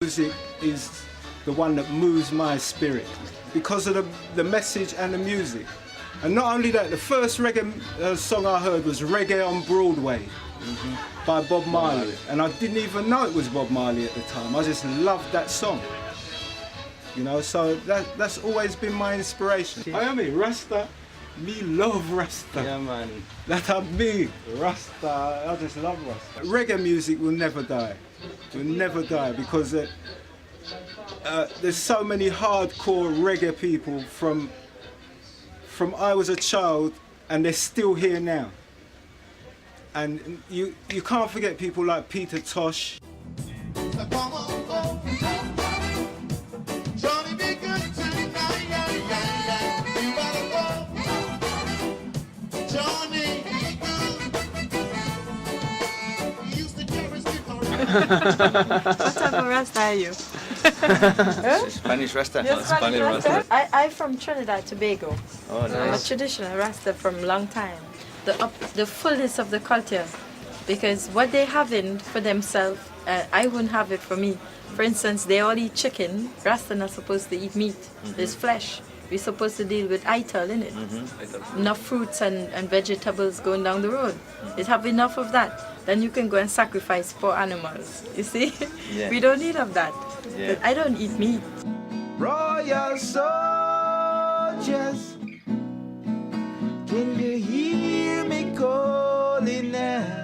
Music is the one that moves my spirit because of the message and the music. And not only that, the first reggae song I heard was Reggae on Broadway by Bob Marley. And I didn't even know it was Bob Marley at the time. I just loved that song. You know, so that's always been my inspiration. I am Rasta. Me love Rasta. Yeah, man. That I'm me, Rasta. I just love Rasta. Reggae music will never die. It will never die because there's so many hardcore reggae people from I was a child, and they're still here now. And you can't forget people like Peter Tosh. What type of Rasta are you? Spanish Rasta. You're Spanish Rasta? I'm from Trinidad and Tobago. Oh, nice. I'm a traditional Rasta from a long time. The fullness of the culture. Because what they having for themselves, I wouldn't have it for me. For instance, they all eat chicken. Rasta not supposed to eat meat. There's flesh. We're supposed to deal with ital, innit? Enough fruits and vegetables going down the road. They have enough of that. Then you can go and sacrifice poor animals. You see? Yeah. We don't need of that. Yeah. I don't eat meat. Royal soldiers, can you hear me calling now?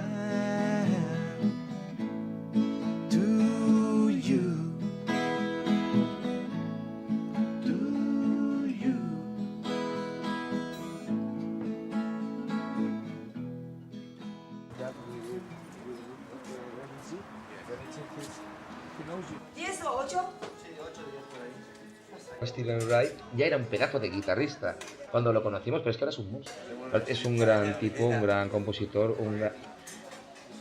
To you, to you. Steven Wright ya era un pedazo de guitarrista cuando lo conocimos, pero es que ahora es un monstruo. Es un gran tipo, un gran compositor,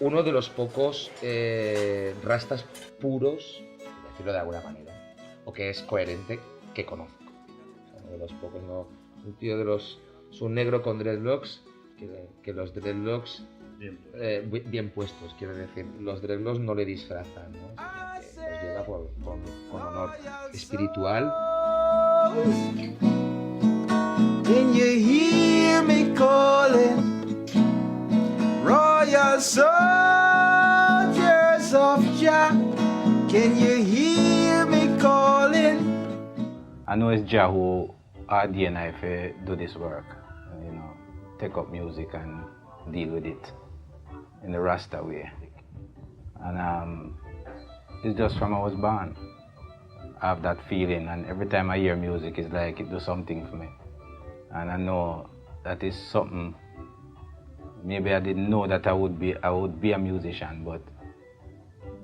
uno de los pocos rastas puros, por decirlo de alguna manera, o que es coherente, que conozco. Uno de los pocos, ¿no? Un tío es un negro con dreadlocks, que los dreadlocks bien puestos, quiero decir, los dreadlocks no le disfrazan, ¿no? Sino que los lleva con honor espiritual. Can you hear me calling? Royal soldiers of Jah, can you hear me calling? I know it's Jah who RD and I do this work, you know, take up music and deal with it in the Rasta way. And it's just from I was born. I have that feeling, and every time I hear music, it's like it does something for me. And I know that is something. Maybe I didn't know that I would be a musician, but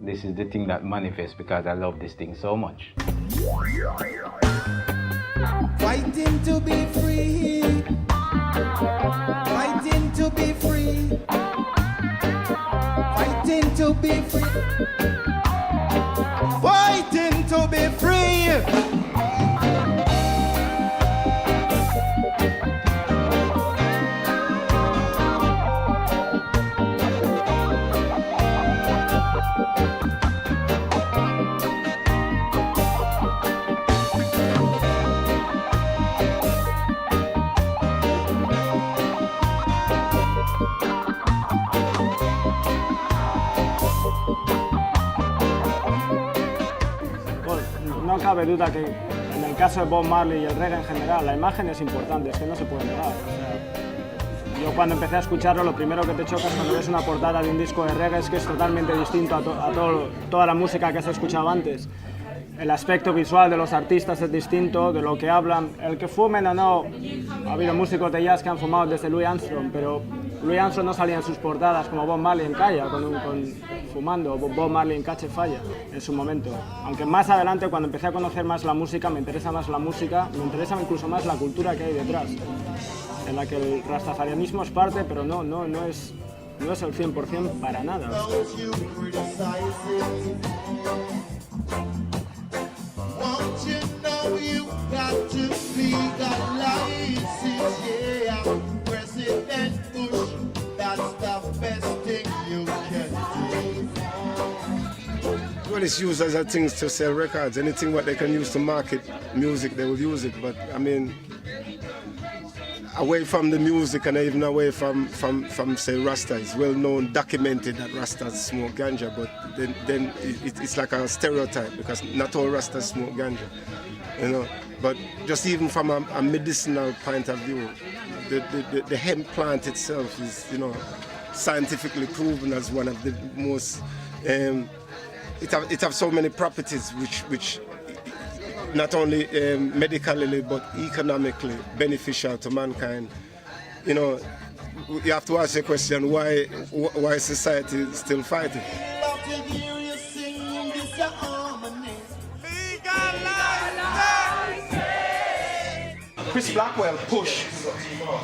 this is the thing that manifests because I love this thing so much. Fighting to be free. Fighting to be free. Fighting to be free. Fighting to be free. No cabe duda que en el caso de Bob Marley y el reggae en general, la imagen es importante, es que no se puede negar. O sea, yo cuando empecé a escucharlo, lo primero que te choca es cuando ves una portada de un disco de reggae es que es totalmente distinto a toda la música que has escuchado antes. El aspecto visual de los artistas es distinto, de lo que hablan. El que fumen o no, ha habido músicos de jazz que han fumado desde Louis Armstrong, pero Louis Armstrong no salía en sus portadas como Bob Marley en Calla, fumando, o Bob Marley en Cache Falla en su momento. Aunque más adelante, cuando empecé a conocer más la música, me interesa más la música, me interesa incluso más la cultura que hay detrás, en la que el rastafarianismo es parte, pero no es el 100% para nada. Well, artists use other things to sell records. Anything what they can use to market music, they will use it. But I mean, away from the music and even away from say Rasta, it's well known, documented that Rastas smoke ganja, but then it's like a stereotype because not all Rastas smoke ganja, you know. But just even from a medicinal point of view, the hemp plant itself is, you know, scientifically proven as one of the most. It have so many properties which not only medically but economically beneficial to mankind. You know, you have to ask the question why society is still fighting. Chris Blackwell pushed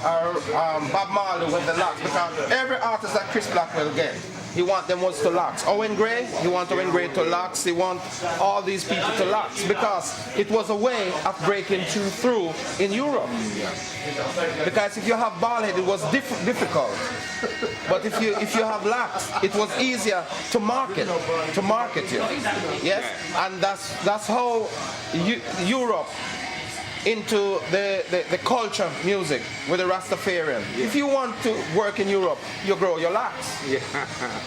Bob Marley with the locks because every artist that Chris Blackwell get, he want them was to locks. Owen Gray, he want Owen Gray to locks. He want all these people to locks because it was a way of breaking through in Europe. Because if you have bald head, it was difficult. But if you have locks, it was easier to market you. Yes, and that's how Europe into the culture music with the Rastafarian. If you want to work in Europe, you grow your locks. Yeah.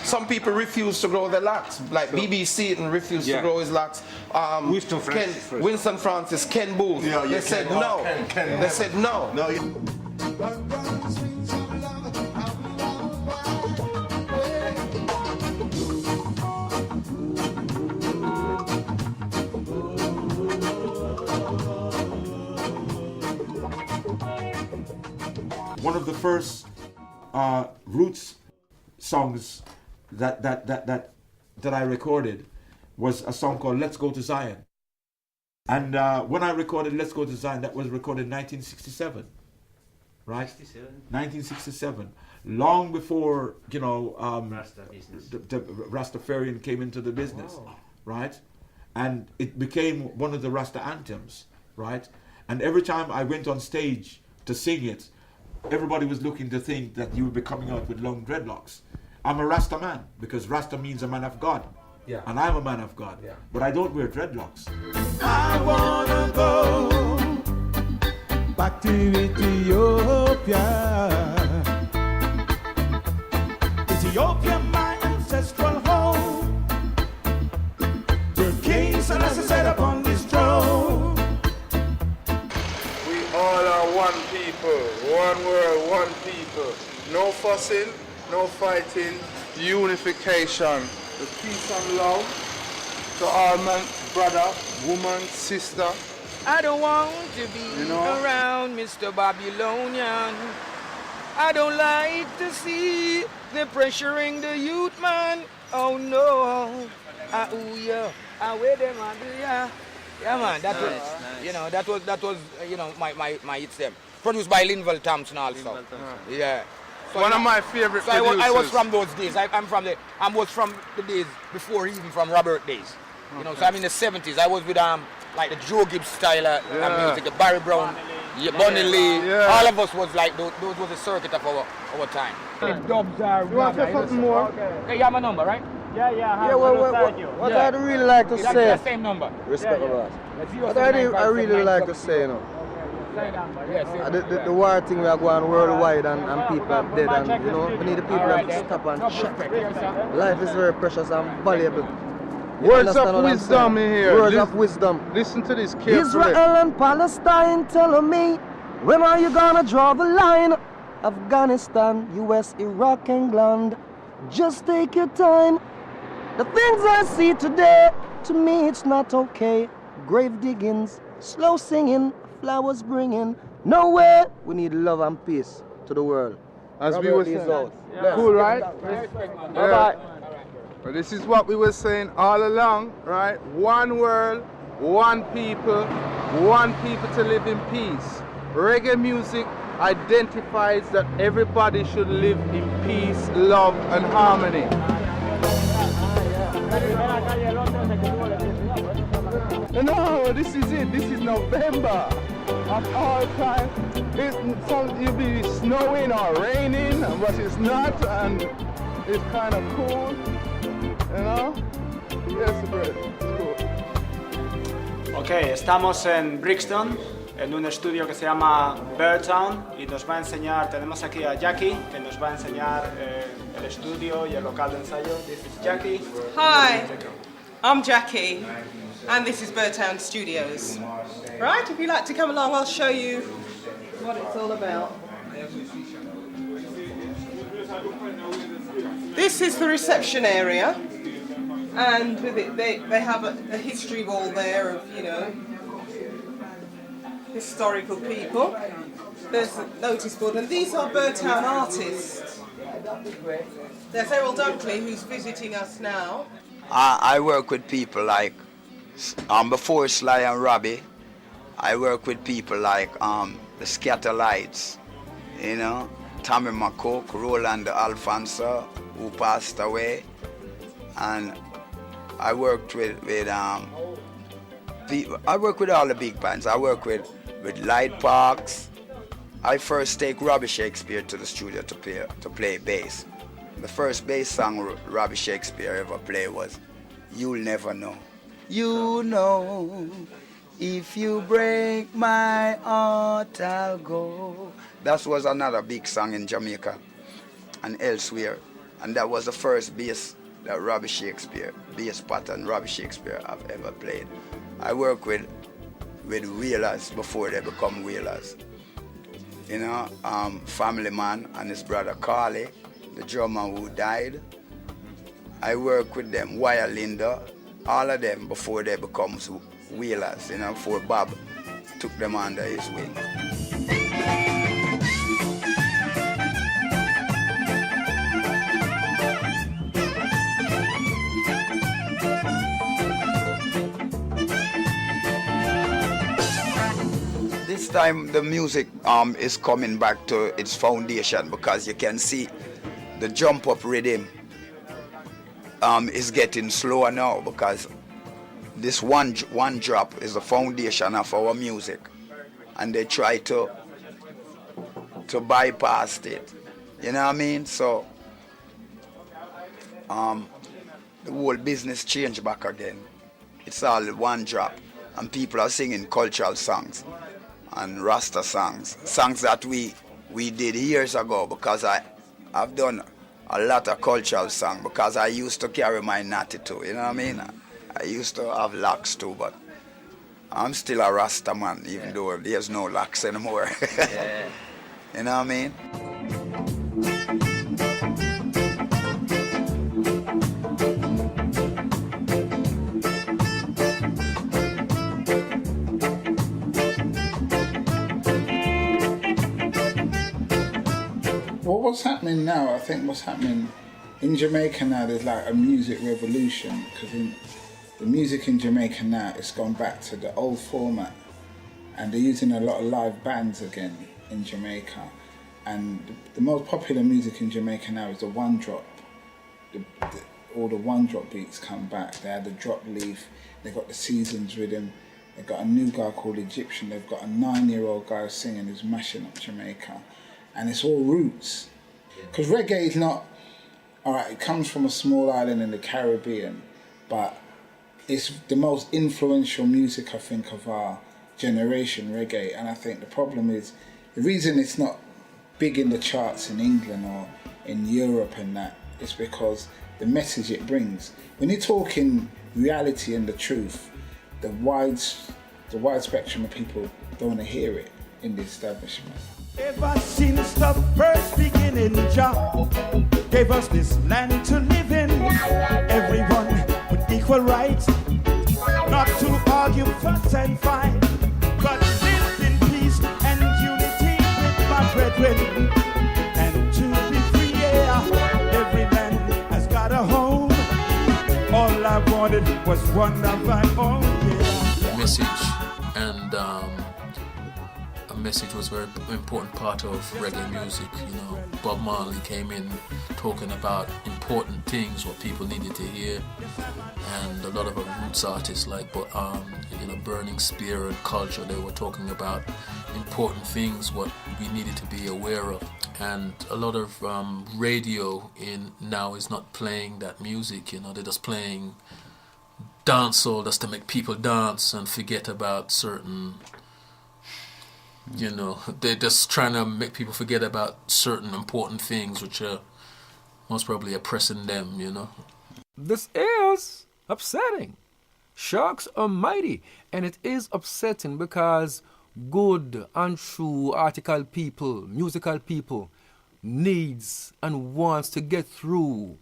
Some people refuse to grow their locks, like BBC and refused to grow his locks. Winston Francis, Ken Booth. They said no. They said no. One of the first roots songs that I recorded was a song called Let's Go to Zion. And when I recorded Let's Go to Zion, that was recorded in 1967, right? 1967, long before, you know, the Rastafarian came into the business, right? And it became one of the Rasta anthems, right? And every time I went on stage to sing it, everybody was looking to think that you would be coming out with long dreadlocks. I'm a Rasta man because Rasta means a man of God. Yeah. And I'm a man of God. Yeah. But I don't wear dreadlocks. I wanna go back to Ethiopia. Ethiopia, my ancestral home. The King Selassie sat upon this throne. We all are one people, one world, one people. No fussing, no fighting, unification. The peace and love to all man, brother, woman, sister. I don't want to be around Mr. Babylonian. I don't like to see the pressuring the youth, man. Oh no. Where them and yeah. Yeah man, that was that was my hits them. Produced by Linval Thompson also. Yeah. So one of my favorite producers. I was from those days. I was from the days before even from Robert days. You know, so I'm in the 70s. I was with like the Joe Gibbs style of music, the Barry Brown, Bunny Lee. Yeah. All of us was like those was the circuit of our time. Dubs are. You want to say something more? Okay, you have my number, right? Yeah. What I'd really like to say. That's the same number. Respect my boss. What I really like to say, you know. The war thing we are going worldwide and people are dead and, you know, we need the people to stop and check. Life is very precious and valuable. Words of wisdom in here. Words of wisdom. Listen to this carefully. Israel and Palestine telling me, when are you gonna draw the line? Afghanistan, US, Iraq, England, just take your time. The things I see today, to me it's not okay. Grave diggings, slow singing, flowers bringing. Nowhere. We need love and peace to the world. As we were saying. Cool, right? Bye-bye. Well, this is what we were saying all along, right? One world, one people to live in peace. Reggae music identifies that everybody should live in peace, love, and harmony. No, this is it. This is November. Of all time, it'll be snowing or raining, but it's not, and it's kind of cool, you know? Yes, brother. Cool. Ok, estamos en Brixton, en un estudio que se llama Birdtown y nos va a enseñar, tenemos aquí a Jackie, que nos va a enseñar el estudio y el local de ensayo. This is Jackie. Hi, I'm Jackie, and this is Birdtown Studios. Right, if you'd like to come along, I'll show you what it's all about. This is the reception area, and with it they have a history wall there of, you know, historical people. There's a notice board, and these are Birdtown artists. There's Errol Dunkley, who's visiting us now. I work with people like, before Sly and Robbie, I work with people like the Scatterlights, you know, Tommy McCook, Roland Alfonso, who passed away, and I worked with people. I work with all the big bands. I work with Light Parks. I first take Robbie Shakespeare to the studio to play bass. The first bass song Robbie Shakespeare ever played was "You'll Never Know." You know, if you break my heart, I'll go. That was another big song in Jamaica and elsewhere. And that was the first bass that bass pattern Robbie Shakespeare have ever played. I work with Wailers before they become Wailers. You know, Family Man and his brother Carly, the drummer who died. I work with them, Wire Linda, all of them before they become Wailers, you know, before Bob took them under his wing. This time the music is coming back to its foundation, because you can see the jump up rhythm is getting slower now, because this one drop is the foundation of our music, and they try to bypass it. You know what I mean? So the whole business changed back again. It's all one drop, and people are singing cultural songs and Rasta songs that we did years ago, because I've done a lot of cultural songs, because I used to carry my natty too, you know what I mean? I used to have locks too, but I'm still a Rasta man, even though there's no locks anymore. Yeah. You know what I mean? Well, what's happening now, I think what's happening in Jamaica now, there's like a music revolution, because the music in Jamaica now, it's gone back to the old format, and they're using a lot of live bands again in Jamaica. And the most popular music in Jamaica now is the one drop. All the one drop beats come back. They had the drop leaf, they got the seasons rhythm, they got a new guy called Egyptian, they've got a 9-year-old guy singing who's mashing up Jamaica. And it's all roots. Because reggae is not, alright, it comes from a small island in the Caribbean, but it's the most influential music, I think, of our generation, reggae. And I think the problem is, the reason it's not big in the charts in England or in Europe and that, is because the message it brings. When you're talking reality and the truth, the wide spectrum of people don't want to hear it in the establishment. Ever since the first beginning, Jah gave us this land to live in. Everyone with equal rights, not to argue, fuss and fight, but live in peace and unity with my brethren. And to be free, yeah, every man has got a home. All I wanted was one of my own, yeah. Message and a message was a very important part of reggae music. You know, Bob Marley came in talking about important things, what people needed to hear, and a lot of roots artists like Burning Spear and Culture, they were talking about important things, what we needed to be aware of. And a lot of radio now is not playing that music. You know, they're just playing dancehall just to make people dance and forget about certain, they're just trying to make people forget about certain important things which are most probably oppressing them, This is upsetting. Sharks are mighty, and it is upsetting because good and true article people, musical people, needs and wants to get through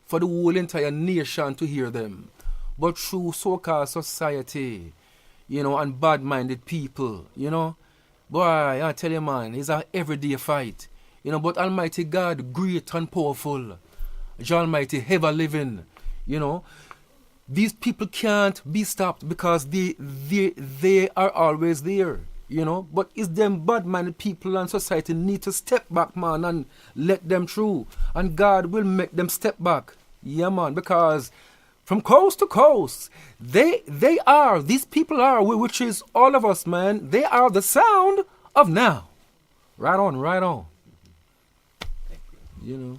for the whole entire nation to hear them. But through so-called society, and bad-minded people, boy, I tell you, man, it's an everyday fight. But Almighty God, great and powerful, Jah Almighty, ever living, these people can't be stopped because they are always there, But it's them bad-minded people and society need to step back, man, and let them through. And God will make them step back. Yeah, man, because from coast to coast, these people are, which is all of us, man, they are the sound of now. Right on, right on. Yeah.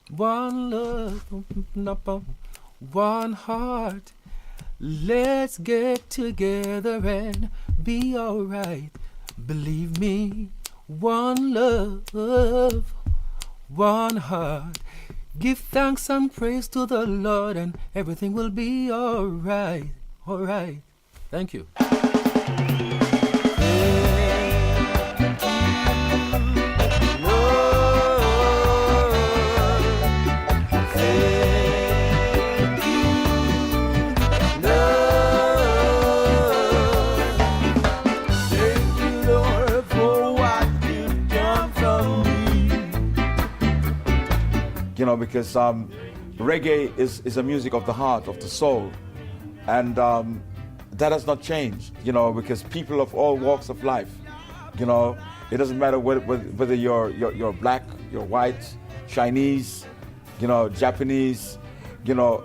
One love, one heart. Let's get together and be alright. Believe me, one love, one heart. Give thanks and praise to the Lord and everything will be alright. Alright. Thank you. Because reggae is a music of the heart, of the soul, and that has not changed, because people of all walks of life, it doesn't matter whether you're black, you're white, Chinese, Japanese,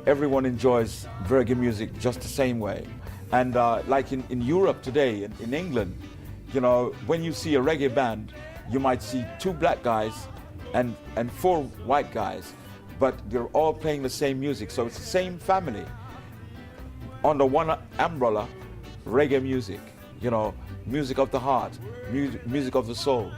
everyone enjoys reggae music just the same way. And like in Europe today, in England, when you see a reggae band, you might see 2 black guys and 4 white guys, but they're all playing the same music. So it's the same family under one umbrella, reggae music, music of the heart, music of the soul.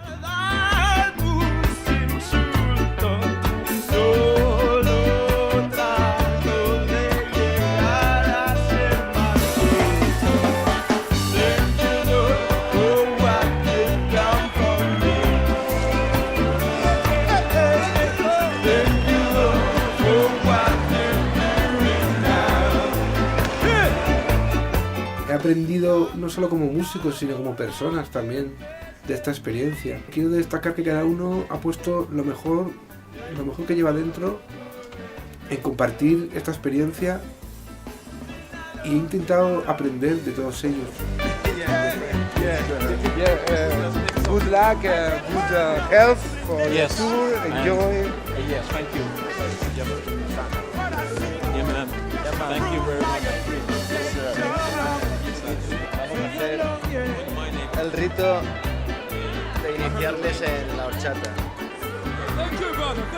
He aprendido no solo como músicos, sino como personas también de esta experiencia. Quiero destacar que cada uno ha puesto lo mejor que lleva dentro en compartir esta experiencia y he intentado aprender de todos ellos. Good luck, good health for the tour. Enjoy. Yes, thank you. Yeah, man. Thank you very much. El rito de iniciarles en la horchata.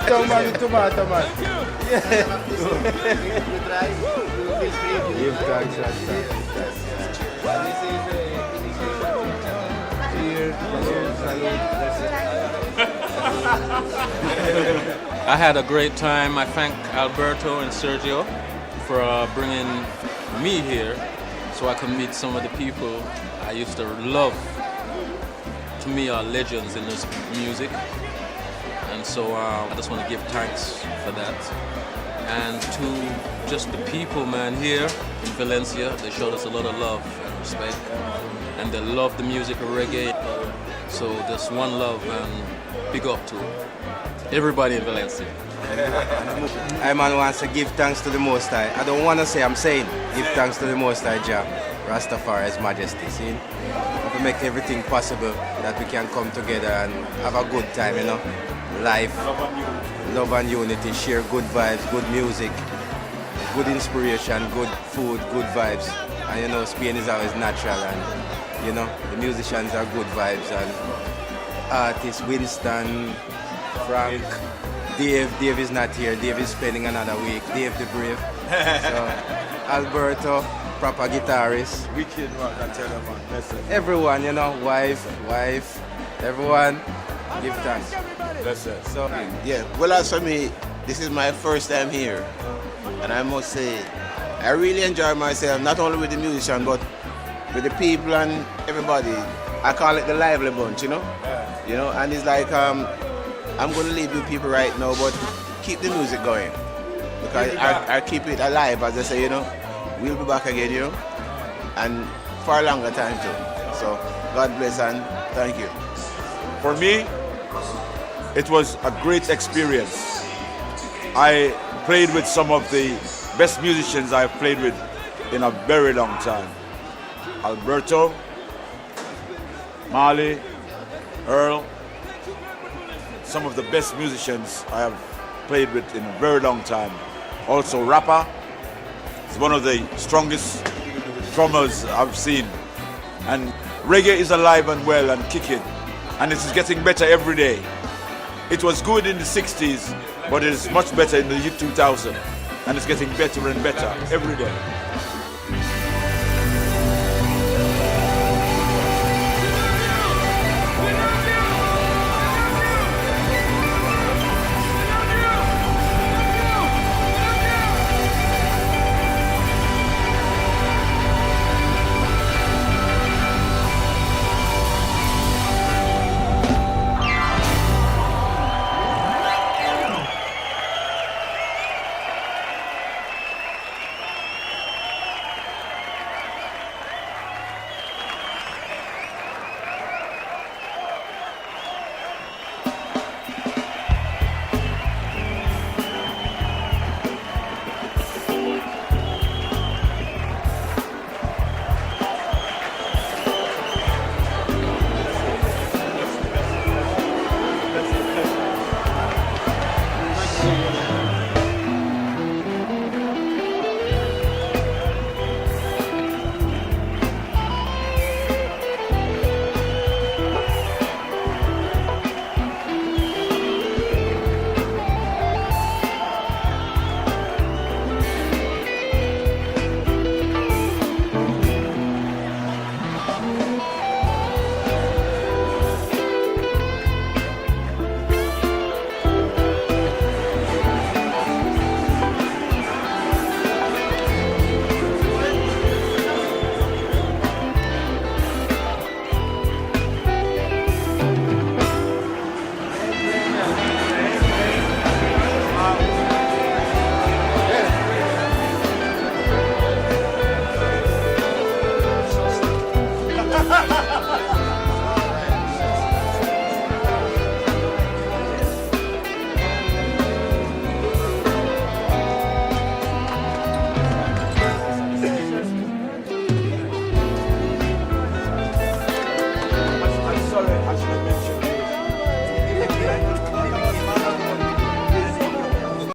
Toma. Give thanks. I had a great time. I thank Alberto and Sergio for bringing me here so I can meet some of the people I used to love. To me, are legends in this music, and so I just want to give thanks for that. And to just the people, man, here in Valencia, they showed us a lot of love and respect, and they love the music of reggae. So there's one love and big up to everybody in Valencia. I man wants to give thanks to the Most High. I don't want to say, I'm saying, give thanks to the Most High Jah, Rastafari, His Majesty, see? To make everything possible that we can come together and have a good time, Life, love and unity, share good vibes, good music, good inspiration, good food, good vibes. And Spain is always natural and, the musicians are good vibes and artists, Winston, Frank, Dave is not here. Dave is spending another week. Dave the Brave. So, Alberto, proper guitarist. Wicked man, I tell you, man. Listen. Everyone, you know, wife, everyone, give thanks. Listen. So, yeah, well, as for me, this is my first time here. And I must say, I really enjoy myself, not only with the musician, but with the people and everybody. I call it the lively bunch, you know? Yeah. You know, and it's like, I'm going to leave you people right now, but keep the music going. Because I keep it alive, as I say, you know. We'll be back again, you know, and for a longer time too. So, God bless and thank you. For me, it was a great experience. I played with some of the best musicians I've played with in a very long time. Alberto, Marley, Earl, some of the best musicians I have played with in a very long time. Also Rapper, he's one of the strongest drummers I've seen. And reggae is alive and well and kicking, and it is getting better every day. It was good in the 60s, but it is much better in the year 2000, and it's getting better and better every day.